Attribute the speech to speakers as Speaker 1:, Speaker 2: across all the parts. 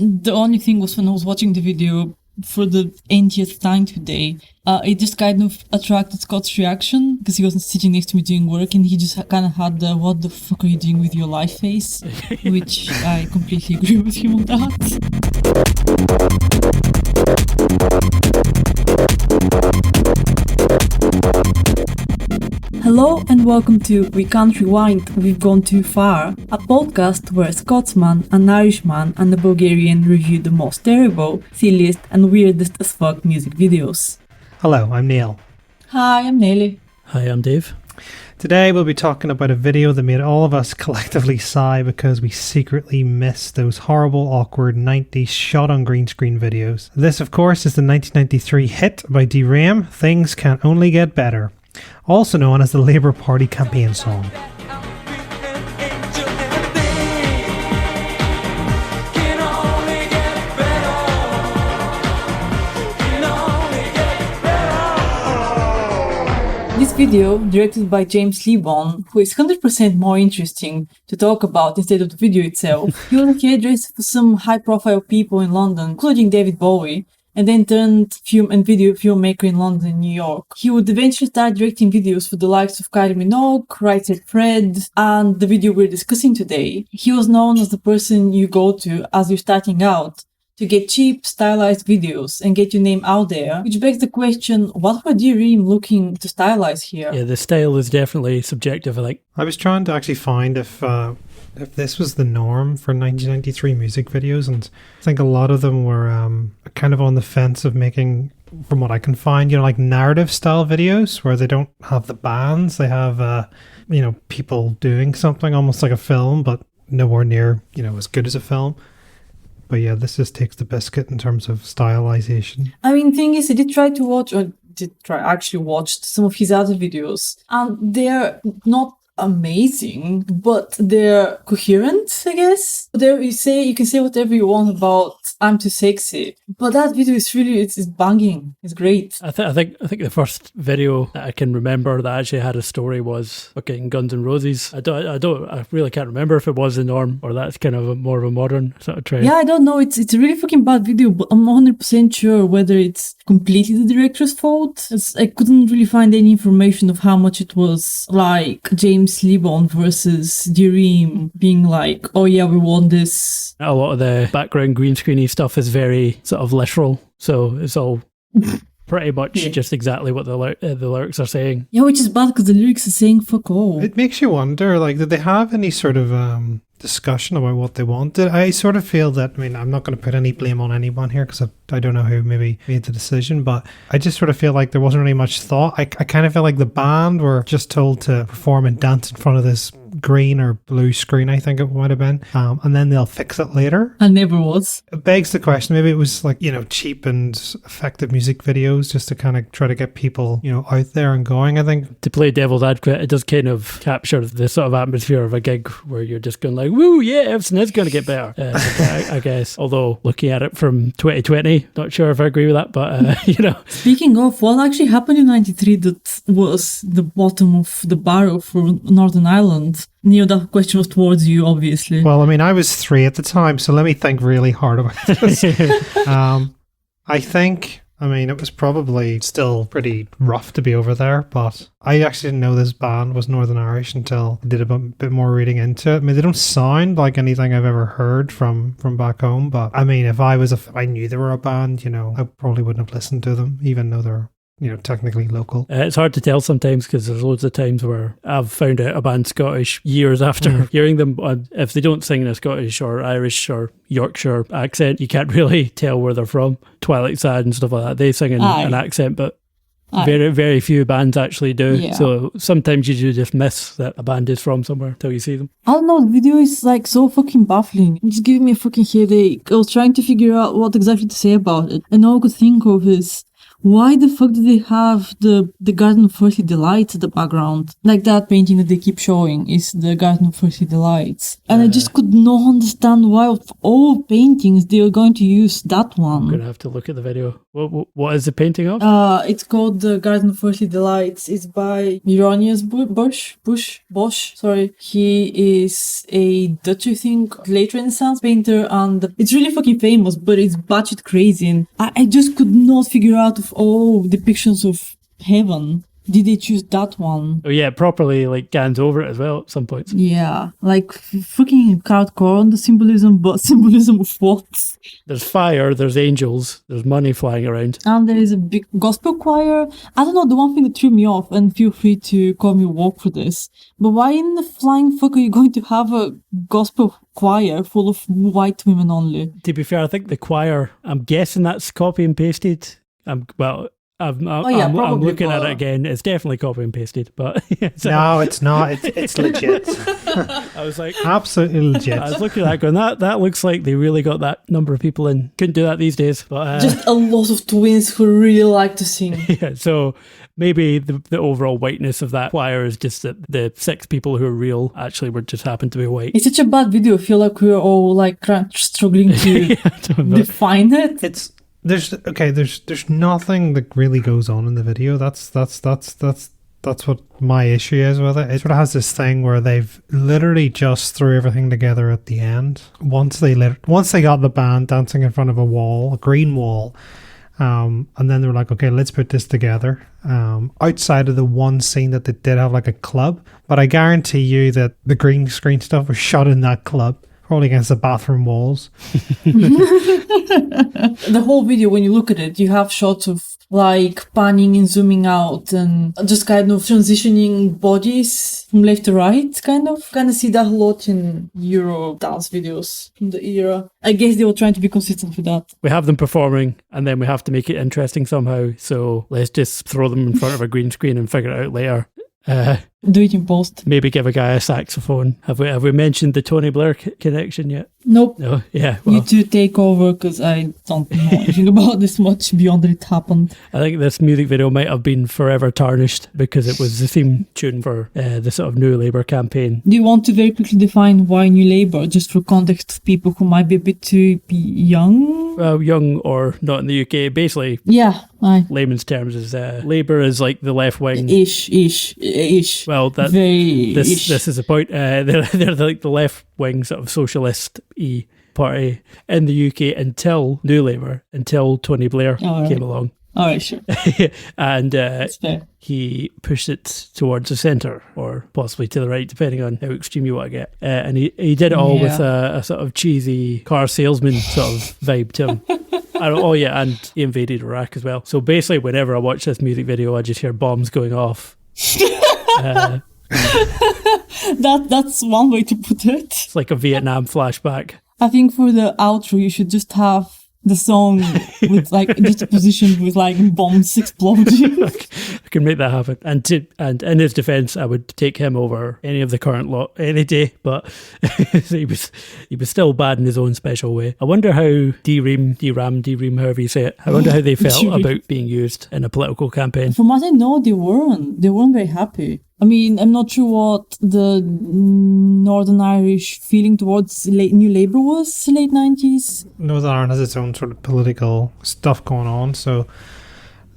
Speaker 1: The only thing was when I was watching the video for the 80th time today, it just kind of attracted Scott's reaction because he wasn't sitting next to me doing work and he just kind of had the "what the fuck are you doing with your life" face, which I completely agree with him on that. Hello and welcome to We Can't Rewind, We've Gone Too Far, a podcast where a Scotsman, an Irishman and a Bulgarian review the most terrible, silliest and weirdest as fuck music videos.
Speaker 2: Hello, I'm Neil.
Speaker 1: Hi, I'm Nelly.
Speaker 3: Hi, I'm Dave.
Speaker 2: Today we'll be talking about a video that made all of us collectively sigh because we secretly missed those horrible, awkward 90s shot on green screen videos. This, of course, is the 1993 hit by Ream, Things Can Only Get Better, also known as the Labour Party campaign song.
Speaker 1: This video, directed by James Lebon, who is 100% more interesting to talk about instead of the video itself, he was a hairdresser for some high-profile people in London, including David Bowie, and then turned film and video filmmaker in London and New York. He would eventually start directing videos for the likes of Kylie Minogue, Right Said Fred, and the video we're discussing today. He was known as the person you go to as you're starting out to get cheap, stylized videos and get your name out there, which begs the question, what were Ream looking to stylize here?
Speaker 3: Yeah, the style is definitely subjective, I think.
Speaker 2: I was trying to actually find if this was the norm for 1993 music videos, and I think a lot of them were kind of on the fence of making, from what I can find, like narrative style videos where they don't have the bands, they have people doing something almost like a film, but nowhere near as good as a film. But yeah, this just takes the biscuit in terms of stylization.
Speaker 1: I mean, the thing is, I actually watched some of his other videos, and they're not amazing, but they're coherent, I guess. There you can say whatever you want about I'm Too Sexy, but that video is really, it's banging. It's great.
Speaker 3: I think the first video that I can remember that actually had a story was fucking Guns N' Roses. I really can't remember if it was the norm or that's kind of more of a modern sort of trend.
Speaker 1: Yeah, I don't know. It's a really fucking bad video, but I'm not 100% sure whether it's completely the director's fault. I couldn't really find any information of how much it was like James Lebon versus Ream being like, oh yeah, we want this.
Speaker 3: A lot of the background green screeny stuff is very sort of literal, so it's all pretty much just exactly what the lyrics are saying.
Speaker 1: Yeah, which is bad because the lyrics are saying fuck all.
Speaker 2: It makes you wonder, did they have any sort of discussion about what they wanted? I sort of feel that, I'm not going to put any blame on anyone here because I don't know who maybe made the decision, but I just sort of feel like there wasn't really much thought. I kind of feel like the band were just told to perform and dance in front of this green or blue screen, I think it might have been, and then they'll fix it later.
Speaker 1: And never was.
Speaker 2: It begs the question, maybe it was cheap and effective music videos just to kind of try to get people out there and going. I think
Speaker 3: to play devil's advocate, it does kind of capture the sort of atmosphere of a gig where you're just going like, woo, yeah, everything is going to get better. I guess, although looking at it from 2020, not sure if I agree with that, but
Speaker 1: Speaking of, what actually happened in 93 that was the bottom of the barrel for Northern Ireland? Neil, that question was towards you, obviously.
Speaker 2: Well, I was 3 at the time, so let me think really hard about this. I think, it was probably still pretty rough to be over there, but I actually didn't know this band was Northern Irish until I did a bit more reading into it. They don't sound like anything I've ever heard from back home, but if I knew they were a band, I probably wouldn't have listened to them, even though they're technically local.
Speaker 3: It's hard to tell sometimes because there's loads of times where I've found out a band Scottish years after hearing them. If they don't sing in a Scottish or Irish or Yorkshire accent, you can't really tell where they're from. Twilight Sad and stuff like that, they sing in an accent, but very, very few bands actually do. Yeah. So sometimes you do just miss that a band is from somewhere until you see them.
Speaker 1: I don't know, the video is so fucking baffling. It just gave me a fucking headache. I was trying to figure out what exactly to say about it, and all I could think of is, why the fuck do they have the Garden of Earthly Delights at the background? Like that painting that they keep showing is the Garden of Earthly Delights. And I just could not understand why of all paintings they are going to use that one.
Speaker 3: I'm going to have to look at the video. What is the painting of?
Speaker 1: It's called the Garden of Earthly Delights. It's by Mironius Bosch. Sorry. He is a Dutch, I think, late Renaissance painter, and it's really fucking famous, but it's batshit crazy. And I just could not figure out of all depictions of heaven, did they choose that one?
Speaker 3: Oh yeah, properly like gans over it as well at some points.
Speaker 1: Yeah, like fucking hardcore on the symbolism, but symbolism of what?
Speaker 3: There's fire, there's angels, there's money flying around.
Speaker 1: And there is a big gospel choir. I don't know, the one thing that threw me off, and feel free to call me woke for this, but why in the flying fuck are you going to have a gospel choir full of white women only?
Speaker 3: To be fair, I think the choir, I'm guessing that's copy and pasted. I'm looking at it again. It's definitely copy and pasted, but
Speaker 2: no, it's not. It's legit.
Speaker 3: I was like,
Speaker 2: absolutely legit.
Speaker 3: I was looking at that going, that looks like they really got that number of people in. Couldn't do that these days, but
Speaker 1: just a lot of twins who really like to sing.
Speaker 3: Yeah, so maybe the overall whiteness of that choir is just that the 6 people who are real actually were just happened to be white.
Speaker 1: It's such a bad video. I feel like we're all like struggling to define it.
Speaker 2: There's nothing that really goes on in the video. That's what my issue is with it. It sort of has this thing where they've literally just threw everything together at the end. Once they got the band dancing in front of a green wall, and then they were like, okay, let's put this together. Outside of the one scene that they did have like a club, but I guarantee you that the green screen stuff was shot in that club. Probably against the bathroom walls.
Speaker 1: The whole video, when you look at it, you have shots of like panning and zooming out and just kind of transitioning bodies from left to right, kind of see that a lot in Euro dance videos from the era. I guess they were trying to be consistent with that.
Speaker 3: We have them performing and then we have to make it interesting somehow, so let's just throw them in front of a green screen and figure it out later.
Speaker 1: Do it in post.
Speaker 3: Maybe give a guy a saxophone. Have we mentioned the Tony Blair connection yet?
Speaker 1: Nope.
Speaker 3: No. Yeah. Well,
Speaker 1: you two take over because I don't know anything about this much beyond that it happened.
Speaker 3: I think this music video might have been forever tarnished because it was the theme tune for the sort of New Labour campaign.
Speaker 1: Do you want to very quickly define why New Labour, just for context of people who might be a bit too young?
Speaker 3: Well, young or not in the UK. Basically,
Speaker 1: yeah.
Speaker 3: Layman's terms is Labour is like the left wing.
Speaker 1: Ish.
Speaker 3: Well, this is the point. They're like the left wing sort of socialist-y party in the UK until New Labour, until Tony Blair came along.
Speaker 1: All right, sure.
Speaker 3: And he pushed it towards the centre or possibly to the right, depending on how extreme you want to get. And he did it all with a sort of cheesy car salesman sort of vibe to him. And he invaded Iraq as well. So basically, whenever I watch this music video, I just hear bombs going off.
Speaker 1: That's one way to put it.
Speaker 3: It's like a Vietnam flashback.
Speaker 1: I think for the outro, you should just have the song with like just a position with like bombs exploding.
Speaker 3: I can make that happen. And in his defence, I would take him over any of the current lot any day. But he was still bad in his own special way. I wonder how Ream, however you say it. I wonder how they felt about being used in a political campaign.
Speaker 1: From what I know, they weren't very happy. I mean, I'm not sure what the Northern Irish feeling towards New Labour was late 90s.
Speaker 2: Northern Ireland has its own sort of political stuff going on, so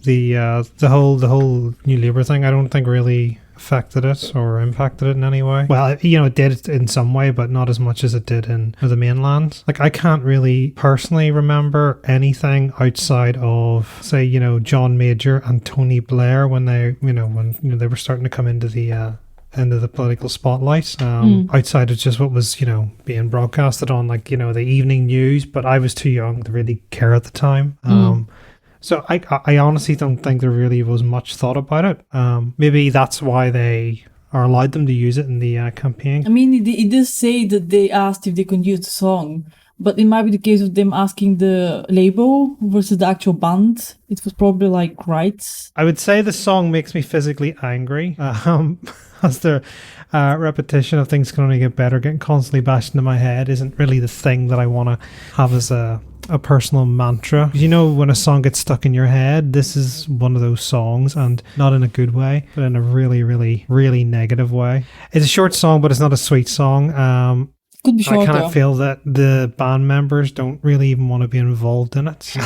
Speaker 2: the whole New Labour thing, I don't think really affected it or impacted it in any way. Well, it did in some way, but not as much as it did in the mainland. Like, I can't really personally remember anything outside of, say, John Major and Tony Blair when they were starting to come into the political spotlight. Outside of just what was being broadcasted on the evening news, but I was too young to really care at the time. So I honestly don't think there really was much thought about it. Maybe that's why they allowed them to use it in the campaign.
Speaker 1: I mean, it does say that they asked if they could use the song, but it might be the case of them asking the label versus the actual band. It was probably like rights.
Speaker 2: I would say the song makes me physically angry. As the repetition of things can only get better, getting constantly bashed into my head isn't really the thing that I want to have as a a personal mantra. You know, when a song gets stuck in your head, this is one of those songs, and not in a good way, but in a really, really, really negative way. It's a short song, but it's not a sweet song.
Speaker 1: Could be shorter.
Speaker 2: I kind of feel that the band members don't really even want to be involved in it.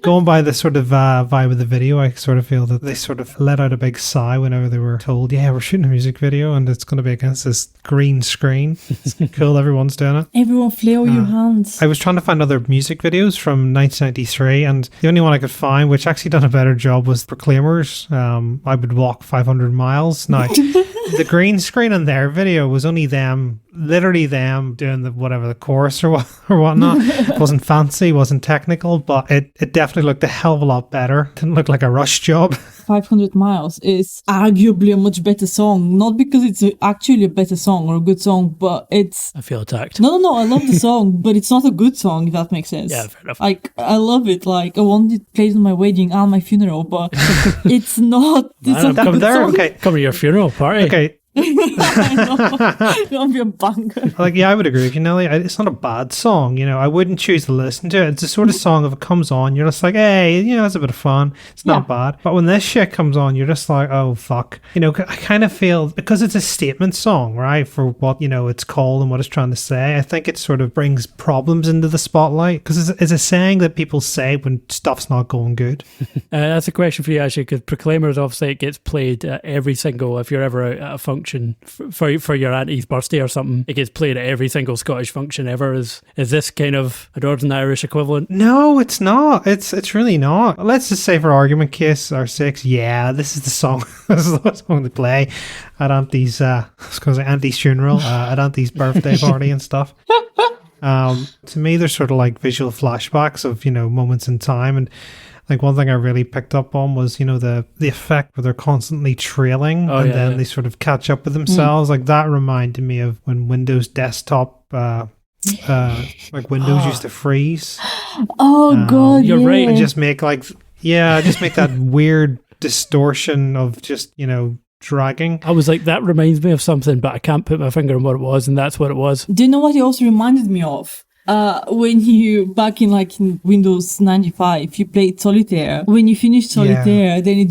Speaker 2: Going by the sort of vibe of the video, I sort of feel that they sort of let out a big sigh whenever they were told, yeah, we're shooting a music video and it's going to be against this green screen. It's cool, everyone's doing it.
Speaker 1: Everyone flail your hands.
Speaker 2: I was trying to find other music videos from 1993, and the only one I could find, which actually done a better job, was Proclaimers. I Would Walk 500 Miles. Now, the green screen in their video was only them, literally them doing the chorus or whatnot. It wasn't fancy, wasn't technical, but it definitely looked a hell of a lot better. It didn't look like a rush job.
Speaker 1: 500 Miles is arguably a much better song, not because it's actually a better song or a good song, but it's...
Speaker 3: I feel attacked.
Speaker 1: No, I love the song, but it's not a good song, if that makes sense.
Speaker 3: Yeah, fair enough.
Speaker 1: Like, I love it. Like, I wanted it played on my wedding and my funeral, but it's not... It's not a good song.
Speaker 2: Okay.
Speaker 3: Come to your funeral party.
Speaker 2: Okay.
Speaker 1: I know. It's gonna be a banger.
Speaker 2: Like, yeah, I would agree with you, Nelly. It's not a bad song, you know. I wouldn't choose to listen to it. It's the sort of song, if it comes on, you're just like, hey, you know, it's a bit of fun. It's not bad. But when this shit comes on, you're just like, oh, fuck. You know, I kind of feel, because it's a statement song, right, for what, you know, it's called and what it's trying to say, I think it sort of brings problems into the spotlight, because it's a saying that people say when stuff's not going good.
Speaker 3: That's a question for you, actually, because Proclaimers, obviously, it gets played at every single, if you're ever out at a function for your auntie's birthday or something, it gets played at every single Scottish function ever. Is this kind of a Northern Irish equivalent?
Speaker 2: No, it's not. It's really not. Let's just say, for argument case or sakes, yeah, this is the song. This is the song to play at Auntie's Auntie's funeral, at Auntie's birthday party and stuff. To me, there's sort of like visual flashbacks of, you know, moments in time. And like, one thing I really picked up on was, you know, the effect where they're constantly trailing then they sort of catch up with themselves. Like, that reminded me of when Windows desktop, like Windows used to freeze.
Speaker 1: Oh, God,
Speaker 3: you're right.
Speaker 2: And just make that weird distortion of just, you know, dragging.
Speaker 3: I was like, that reminds me of something, but I can't put my finger on what it was, and that's what it was.
Speaker 1: Do you know what it also reminded me of? When you, back in Windows 95, you played Solitaire. When you finished Solitaire, then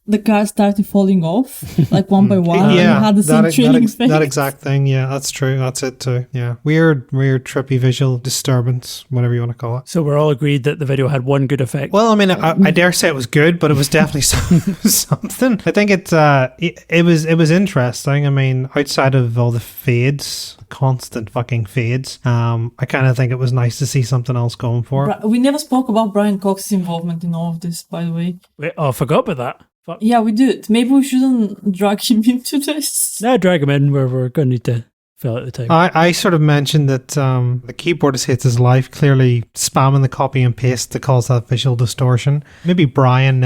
Speaker 1: the cards started falling off, like one by one.
Speaker 2: Yeah,
Speaker 1: and you had the same trailing effect.
Speaker 2: that exact thing. Yeah, that's true. That's it too. Yeah, weird, trippy visual disturbance, whatever you want to call it.
Speaker 3: So we're all agreed that the video had one good effect.
Speaker 2: Well, I mean, I dare say it was good, but it was definitely something. I think it was interesting. I mean, outside of all the fades, constant fucking fades, I kind of think it was nice to see something else going for it.
Speaker 1: We never spoke about Brian Cox's involvement in all of this, by the way.
Speaker 3: Wait, I forgot about that. Fuck.
Speaker 1: Yeah, we did. Maybe we shouldn't drag him into this.
Speaker 3: No, drag him in where we're going to need to fill out the time.
Speaker 2: I sort of mentioned that the keyboardist hates his life, clearly spamming the copy and paste to cause that visual distortion. Maybe Brian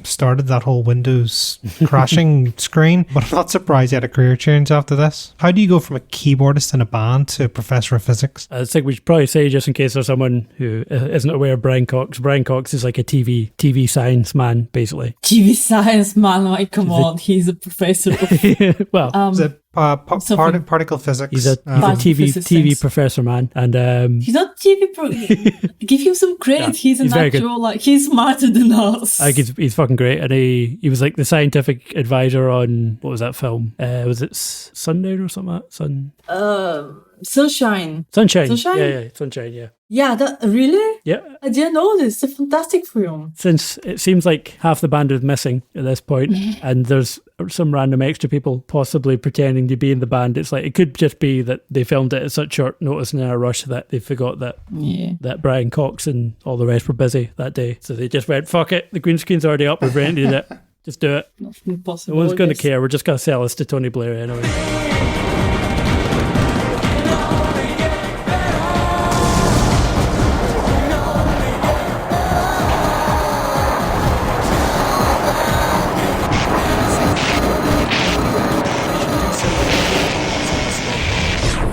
Speaker 2: started that whole Windows crashing screen, but I'm not surprised he had a career change after this. How do you go from a keyboardist in a band to a professor of physics?
Speaker 3: I think we should probably say, just in case there's someone who isn't aware of Brian Cox is like a TV science man, basically.
Speaker 1: TV science man, like, come on, he's a professor of...
Speaker 3: Well,
Speaker 2: is it particle physics?
Speaker 3: He's a TV professor, man, and
Speaker 1: he's not give him some credit. He's an actual, like, he's smarter than us.
Speaker 3: I think he's fucking great, and he was like the scientific advisor on, what was that film? Was it Sundown or something like that?
Speaker 1: Sunshine.
Speaker 3: Yeah, Sunshine, yeah.
Speaker 1: Yeah, really?
Speaker 3: Yeah.
Speaker 1: I didn't know this. It's a fantastic film.
Speaker 3: Since it seems like half the band is missing at this point, and there's some random extra people possibly pretending to be in the band, it's like, it could just be that they filmed it at such short notice and in a rush that they forgot that Brian Cox and all the rest were busy that day. So they just went, fuck it, the green screen's already up, we've rented it. Just do it.
Speaker 1: Nothing possible.
Speaker 3: No one's going to care. We're just going to sell this to Tony Blair anyway.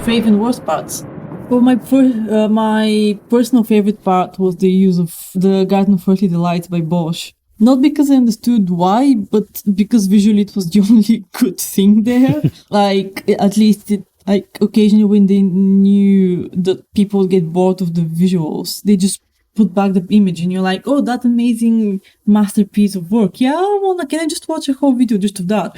Speaker 1: Favorite and worst parts. Well, my personal favorite part was the use of the Garden of Earthly Delight by Bosch. Not because I understood why, but because visually it was the only good thing there. Like, at least Like occasionally when they knew that people get bored of the visuals, they just put back the image and you're like, oh, that amazing masterpiece of work. Yeah, well, can I just watch a whole video just of that?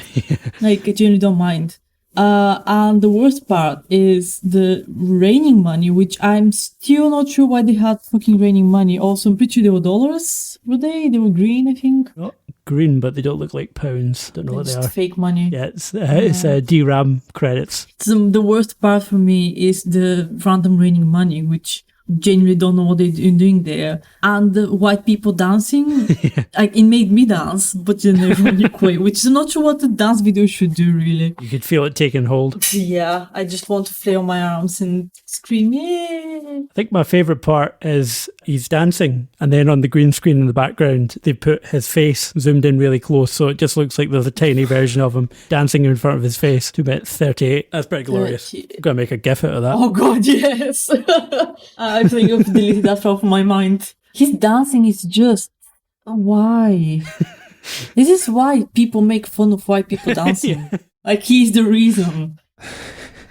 Speaker 1: Like, I generally don't mind. And the worst part is the raining money, which I'm still not sure why they had fucking raining money. Also, I'm pretty sure they were dollars. Were they? They were green, I think.
Speaker 3: Not green, but they don't look like pounds. Don't know what they
Speaker 1: Just
Speaker 3: are.
Speaker 1: fake money.
Speaker 3: Yeah, it's DRAM credits.
Speaker 1: So the worst part for me is the random raining money, which genuinely don't know what they're doing there. And the white people dancing, like, it made me dance, but in a unique way, which is not sure what the dance video should do, really.
Speaker 3: You could feel it taking hold.
Speaker 1: Yeah, I just want to flail my arms and scream, yeah.
Speaker 3: I think my favourite part is he's dancing, and then on the green screen in the background, they put his face zoomed in really close, so it just looks like there's a tiny version of him dancing in front of his face. 2:38. That's pretty glorious. I'm going to make a gif out of that.
Speaker 1: Oh god, yes. I think I've deleted that from my mind. His dancing is just... Why? This is why people make fun of white people dancing. Like, he's the reason.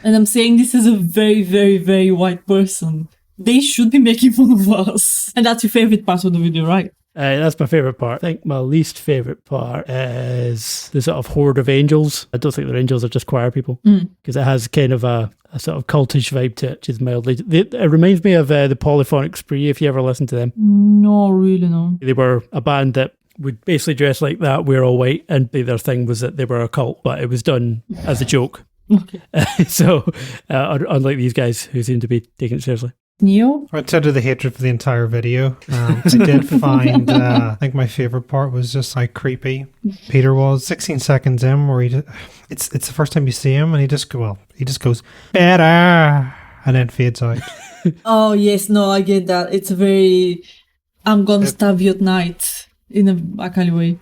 Speaker 1: And I'm saying this as a very, very, very white person. They should be making fun of us. And that's your favorite part of the video, right?
Speaker 3: That's my favourite part. I think my least favourite part is the sort of horde of angels. I don't think they're angels, they're just choir people. Because it has kind of a sort of cultish vibe to it, which is mildly... It reminds me of the Polyphonic Spree, if you ever listen to them.
Speaker 1: No, really, no.
Speaker 3: They were a band that would basically dress like that, wear all white, and their thing was that they were a cult, but it was done as a joke.
Speaker 1: Okay.
Speaker 3: So, unlike these guys who seem to be taking it seriously.
Speaker 1: Neil?
Speaker 2: Outside of the hatred for the entire video, I did find, I think my favourite part was just how creepy Peter was. 16 seconds in, where it's the first time you see him, and he just goes, better, and then fades out.
Speaker 1: Oh, yes, no, I get that. It's a very, I'm gonna stab you at night in a Akali way.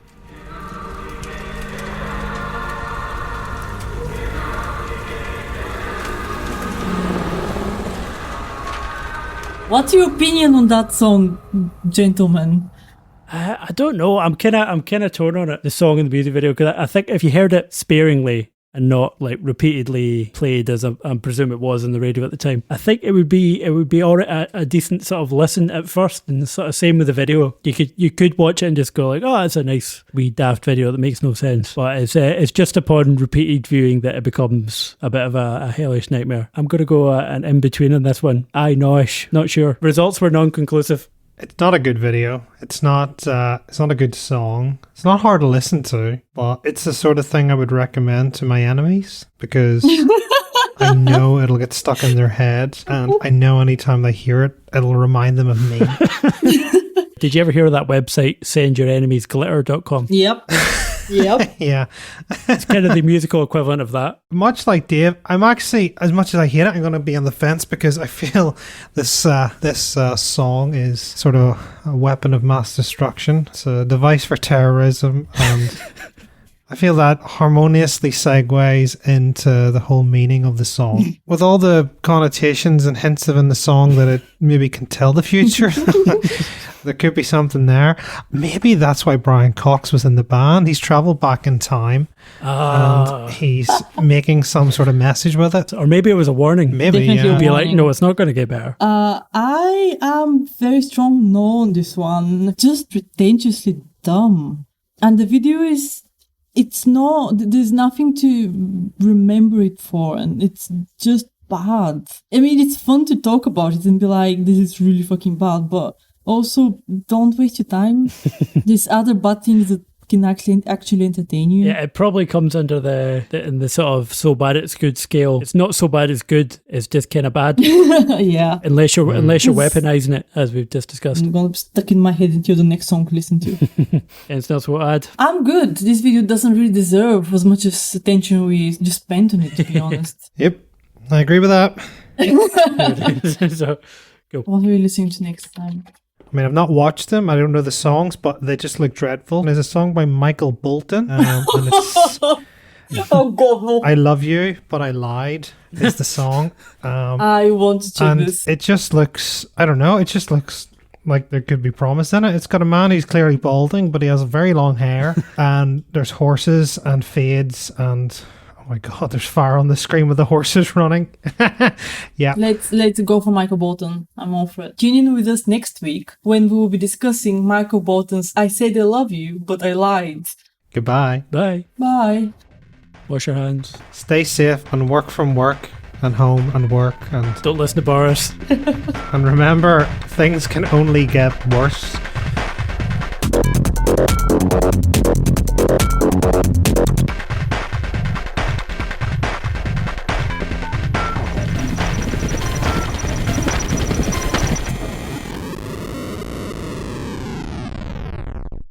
Speaker 1: What's your opinion on that song, gentlemen?
Speaker 3: I don't know. I'm kind of torn on it. The song and the music video, because I think if you heard it sparingly and not like repeatedly played, as I presume it was on the radio at the time, I think it would be alright, a decent sort of listen at first, and sort of same with the video. You could watch it and just go like, oh, it's a nice wee daft video that makes no sense. But it's just upon repeated viewing that it becomes a bit of a hellish nightmare. I'm gonna go an in between on this one. Noish, not sure. Results were non-conclusive.
Speaker 2: It's not a good video. It's not a good song. It's not hard to listen to, but it's the sort of thing I would recommend to my enemies, because I know it'll get stuck in their head, and I know anytime they hear it, it'll remind them of me.
Speaker 3: Did you ever hear of that website, sendyourenemiesglitter.com?
Speaker 1: Yep. Yep.
Speaker 2: Yeah.
Speaker 3: It's kind of the musical equivalent of that.
Speaker 2: Much like Dave, I'm actually, as much as I hate it, I'm going to be on the fence, because I feel this song is sort of a weapon of mass destruction. It's a device for terrorism, and I feel that harmoniously segues into the whole meaning of the song. With all the connotations and hints of in the song that it maybe can tell the future. There could be something there. Maybe that's why Brian Cox was in the band. He's travelled back in time, and he's making some sort of message with it.
Speaker 3: Or maybe it was a warning.
Speaker 2: Maybe,
Speaker 1: Definitely
Speaker 2: yeah.
Speaker 1: a
Speaker 3: Be like, no, it's not going to get better.
Speaker 1: I am very strong no on this one. Just pretentiously dumb. And the video is, it's not, there's nothing to remember it for, and it's just bad. I mean, it's fun to talk about it and be like, this is really fucking bad, but also don't waste your time. There's other bad things that can actually entertain you.
Speaker 3: Yeah, it probably comes under in the sort of so bad it's good scale. It's not so bad it's good, it's just kind of bad.
Speaker 1: Yeah.
Speaker 3: Unless you're weaponizing it, as we've just discussed.
Speaker 1: I'm gonna be stuck in my head until the next song to listen to.
Speaker 3: Anything else we'll add?
Speaker 1: I'm good. This video doesn't really deserve as much as attention we just spent on it, to be honest.
Speaker 2: Yep, I agree with that.
Speaker 3: So, go.
Speaker 1: What are we listening to next time?
Speaker 2: I mean, I've not watched them. I don't know the songs, but they just look dreadful. There's a song by Michael Bolton. And it's,
Speaker 1: Oh god, no.
Speaker 2: I Love You, But I Lied is the song.
Speaker 1: I want to check
Speaker 2: and
Speaker 1: this.
Speaker 2: it just looks, I don't know, it just looks like there could be promise in it. It's got a man who's clearly balding, but he has very long hair. And there's horses and fades and... my god, there's fire on the screen with the horses running. Yeah.
Speaker 1: Let's go for Michael Bolton. I'm all for it. Tune in with us next week when we will be discussing Michael Bolton's I Said I Love You, But I Lied.
Speaker 2: Goodbye.
Speaker 3: Bye.
Speaker 1: Bye.
Speaker 3: Wash your hands.
Speaker 2: Stay safe and work from work and home and work, and
Speaker 3: Don't listen to Boris.
Speaker 2: and remember, things can only get worse.